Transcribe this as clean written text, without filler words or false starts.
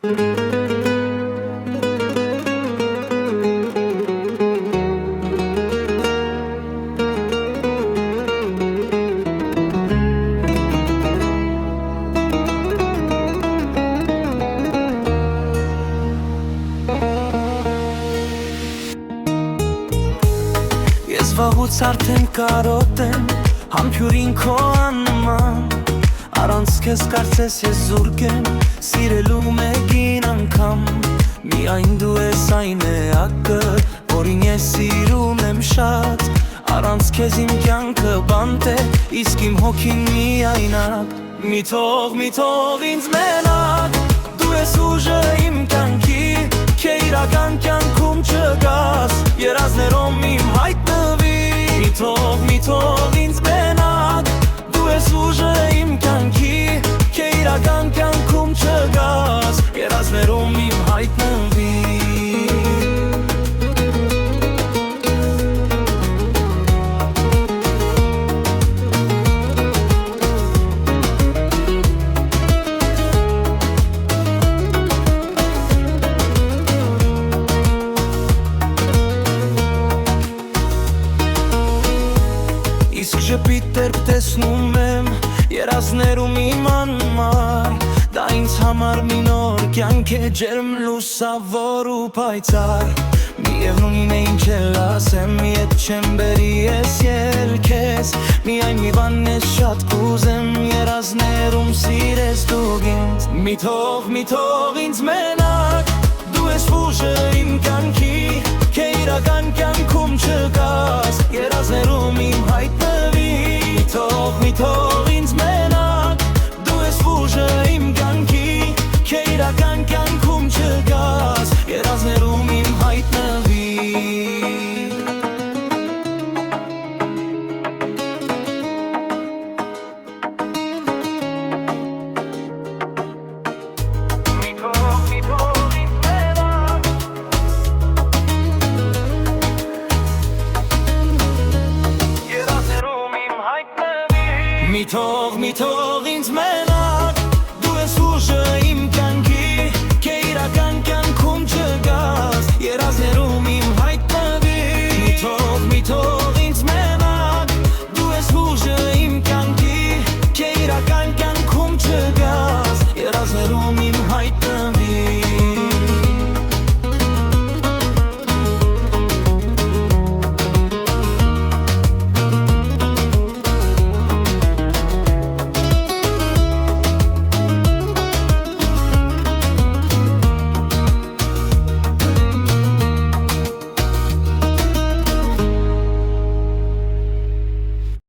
Ես վաղուց արդեն կարոտ եմ, համբյուրին քո աննման, առանց քեզ կարծես ես զուրկ եմ, սիրելու մեկին անգամ, միայն դու ես այն էակը, որին ես սիրում եմ շատ, առանց քեզ իմ կյանքը բանտ է, իսկ իմ հոգին միայնակ, մի թող ինձ մենակ, դու ես ուժը իմ կյանքի, քե իրական կյանքում չգաս, երազներում իմ հայտնվի, մի թող ինձ մենակ, դու ես ուժը իմ կյանքի, քե իրական կյանքում չգաս, երազներում իմ հայտնվի։ Իսկ ժպիտ երբ տեսնում եմ, երազներում իմ անմար, դա ինձ համար մի նոր կյանք է ջերմ լուսավոր ու պայծառ, միևնույն է ինչ էլ ասեմ, ետ չեմ բերի ես ելքես, միայն մի բան ես շատ կուզեմ, երազներում սիրես դու ինձ, մի թող ինձ մենակ, դու ես ուժը իմ կյանքի, քե իրական կյանքում չգաս, երազներում իմ հայտնվի, մի թող ինձ մենակ